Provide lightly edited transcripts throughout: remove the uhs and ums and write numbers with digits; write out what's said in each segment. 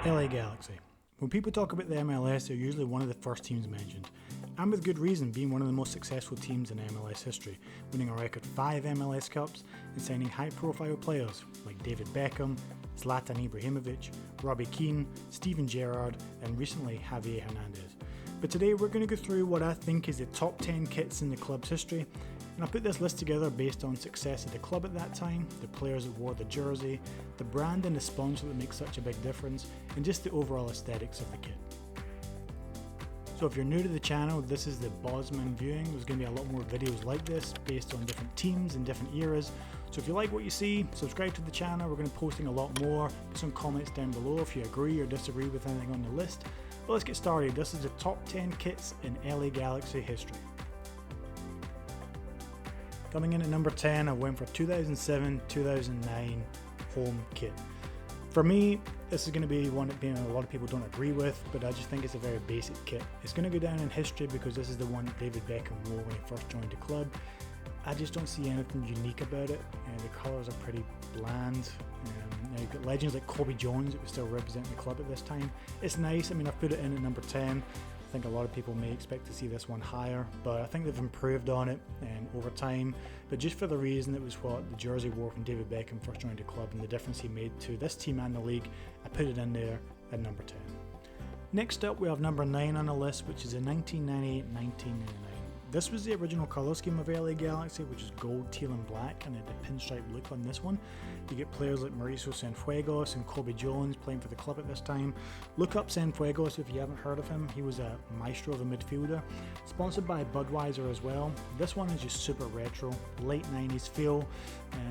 LA Galaxy. When people talk about the MLS, they're usually one of the first teams mentioned, and with good reason, being one of the most successful teams in MLS history, winning a record 5 MLS Cups and signing high-profile players like David Beckham, Zlatan Ibrahimovic, Robbie Keane, Steven Gerrard, and recently Javier Hernandez. But today we're going to go through what I think is the top 10 kits in the club's history, and I put this list together based on success of the club at that time, the players that wore the jersey, the brand and the sponsor that makes such a big difference, and just the overall aesthetics of the kit. So if you're new to the channel, this is the Bosman Viewing. There's going to be a lot more videos like this based on different teams and different eras. So if you like what you see, subscribe to the channel. We're going to be posting a lot more. Put some comments down below if you agree or disagree with anything on the list. But let's get started. This is the top 10 kits in LA Galaxy history. Coming in at number 10, I went for 2007-2009 home kit. For me, this is going to be one that a lot of people don't agree with, but I just think it's a very basic kit. It's going to go down in history because this is the one that David Beckham wore when he first joined the club. I just don't see anything unique about it. The colours are pretty bland. You've got legends like Kobe Jones that was still representing the club at this time. It's nice. I mean, I've put it in at number 10. I think a lot of people may expect to see this one higher, but I think they've improved on it over time. But just for the reason it was what the jersey wore when David Beckham first joined the club and the difference he made to this team and the league, I put it in there at number 10. Next up, we have number 9 on the list, which is a 1998-1999. This was the original colour scheme of LA Galaxy, which is gold, teal and black, and it had a pinstripe look on this one. You get players like Mauricio Cienfuegos and Kobe Jones playing for the club at this time. Look up Cienfuegos if you haven't heard of him. He was a maestro of a midfielder. Sponsored by Budweiser as well. This one is just super retro, late 90s feel,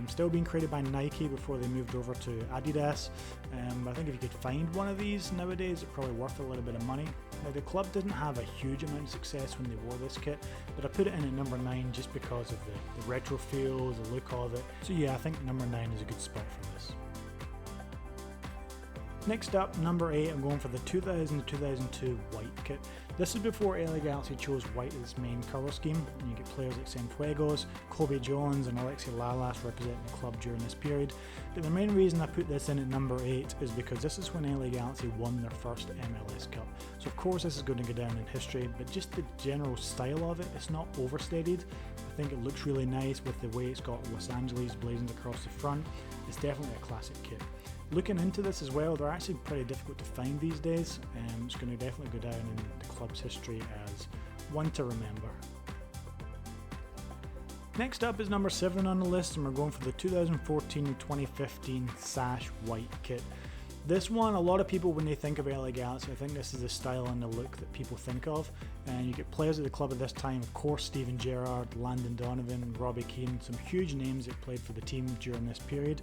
still being created by Nike before they moved over to Adidas. I think if you could find one of these nowadays, it's probably worth a little bit of money. Now, the club didn't have a huge amount of success when they wore this kit, but I put it in at number 9 just because of the retro feel, the look of it. So yeah, I think number 9 is a good spot for this. Next up, number 8, I'm going for the 2000-2002 white kit. This is before LA Galaxy chose white as its main colour scheme, and you get players like Cienfuegos, Kobe Jones and Alexi Lalas representing the club during this period. But the main reason I put this in at number 8 is because this is when LA Galaxy won their first MLS Cup. So of course this is going to go down in history, but just the general style of it, it's not overstated. I think it looks really nice with the way it's got Los Angeles blazoned across the front. It's definitely a classic kit. Looking into this as well, they're actually pretty difficult to find these days, and it's going to definitely go down in the club's history as one to remember. Next up is number 7 on the list, and we're going for the 2014-2015 Sash white kit. This one, a lot of people, when they think of LA Galaxy, I think this is the style and the look that people think of. And you get players at the club at this time, of course, Steven Gerrard, Landon Donovan, Robbie Keane, some huge names that played for the team during this period.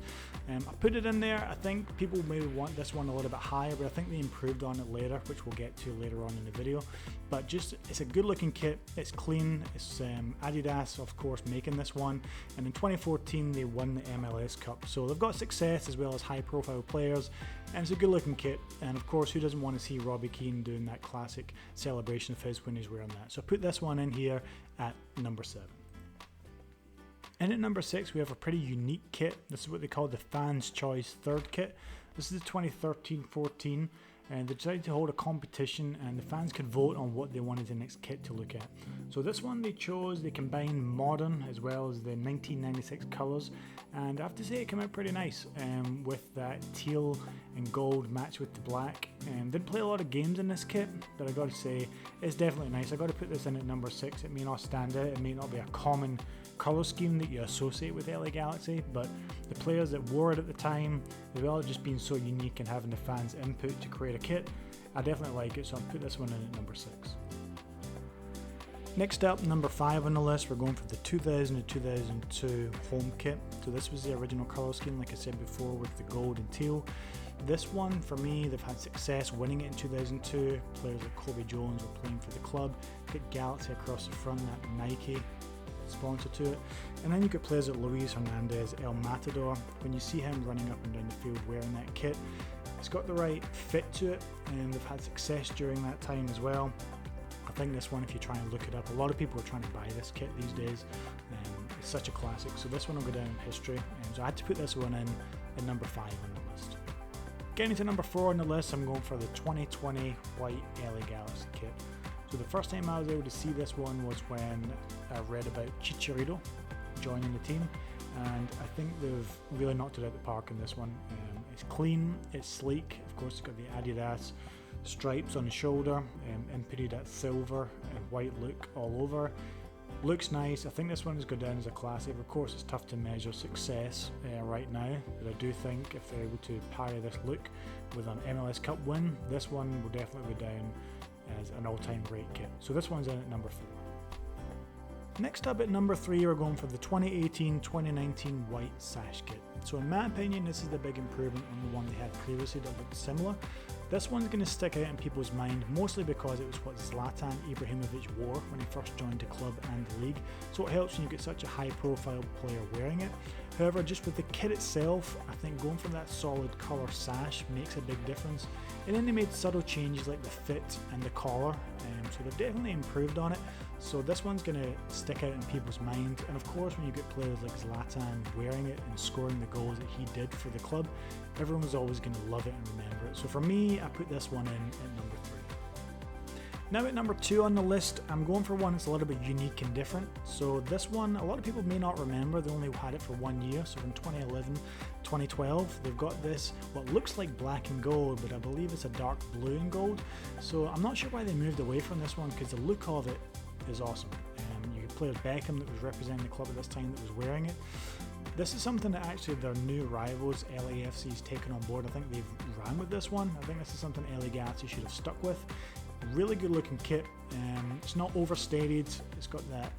I put it in there. I think people maybe want this one a little bit higher, but I think they improved on it later, which we'll get to later on in the video. But just, it's a good looking kit. It's clean. It's Adidas, of course, making this one. And in 2014, they won the MLS Cup. So they've got success as well as high profile players. And it's a good looking kit, and of course who doesn't want to see Robbie Keane doing that classic celebration of his when he's wearing that. So I put this one in here at number 7. And at number 6 we have a pretty unique kit. This is what they call the Fans Choice third kit. This is the 2013-14, and they decided to hold a competition and the fans could vote on what they wanted the next kit to look at. So this one they combined modern as well as the 1996 colours, and I have to say it came out pretty nice with that teal and gold matched with the black. Didn't play a lot of games in this kit, but I gotta say it's definitely nice. I gotta put this in at number 6. It may not stand out, it may not be a common colour scheme that you associate with LA Galaxy, but the players that wore it at the time, as well as just being so unique and having the fans' input to create a kit, I definitely like it, so I'll put this one in at number 6. Next up, number 5 on the list, we're going for the 2000-2002 home kit. So this was the original colour scheme, like I said before, with the gold and teal. This one, for me, they've had success winning it in 2002. Players like Kobe Jones were playing for the club. Get Galaxy across the front, that Nike sponsor to it. And then you get players like Luis Hernandez, El Matador. When you see him running up and down the field wearing that kit, it's got the right fit to it, and they've had success during that time as well. I think this one, if you try and look it up, a lot of people are trying to buy this kit these days. It's such a classic, so this one will go down in history. So I had to put this one in at number 5 on the list. Getting to number 4 on the list, I'm going for the 2020 white LA Galaxy kit. So the first time I was able to see this one was when I read about Chicharito joining the team, and I think they've really knocked it out of the park in this one. It's clean, it's sleek, of course it's got the Adidas stripes on the shoulder, inputted that silver and white look all over. Looks nice. I think this one has gone down as a classic. Of course it's tough to measure success right now, but I do think if they're able to parry this look with an MLS Cup win, this one will definitely go down as an all-time great kit. So this one's in at number 4. Next up at number 3, we're going for the 2018-2019 white Sash kit. So in my opinion, this is the big improvement on the one they had previously that looked similar. This one's going to stick out in people's mind mostly because it was what Zlatan Ibrahimovic wore when he first joined the club and the league, so it helps when you get such a high profile player wearing it. However, just with the kit itself, I think going for that solid colour sash makes a big difference. And then they made subtle changes like the fit and the collar, so they've definitely improved on it. So this one's going to stick out in people's mind, and of course when you get players like Zlatan wearing it and scoring the goals that he did for the club, everyone was always going to love it and remember it. So for me, I put this one in at number 3. Now at number 2 on the list, I'm going for one that's a little bit unique and different. So this one, a lot of people may not remember, they only had it for 1 year, so in 2011, 2012, they've got this, what looks like black and gold, but I believe it's a dark blue and gold. So I'm not sure why they moved away from this one, because the look of it is awesome. You could play as Beckham that was representing the club at this time that was wearing it. This is something that actually their new rivals, LAFC's taken on board. I think they've ran with this one. I think this is something LA Galaxy should have stuck with. Really good looking kit. It's not overstated. It's got that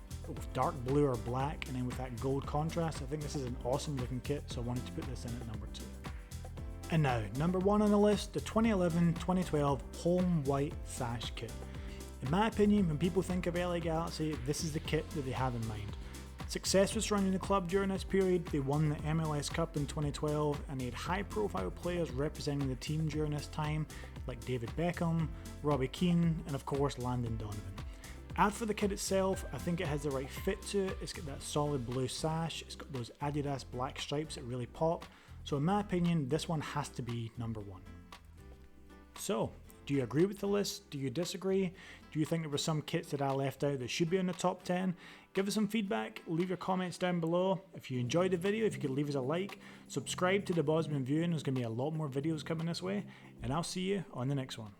dark blue or black, and then with that gold contrast, I think this is an awesome looking kit, so I wanted to put this in at number 2. And now, number 1 on the list, the 2011-2012 home white Sash kit. In my opinion, when people think of LA Galaxy, this is the kit that they have in mind. Success was surrounding the club during this period. They won the MLS Cup in 2012, and they had high profile players representing the team during this time, like David Beckham, Robbie Keane, and of course Landon Donovan. As for the kit itself, I think it has the right fit to it. It's got that solid blue sash, it's got those Adidas black stripes that really pop. So in my opinion, this one has to be number 1. So, do you agree with the list? Do you disagree? Do you think there were some kits that I left out that should be in the top 10? Give us some feedback, leave your comments down below. If you enjoyed the video, if you could leave us a like, subscribe to the Bosman Viewing, there's going to be a lot more videos coming this way, and I'll see you on the next one.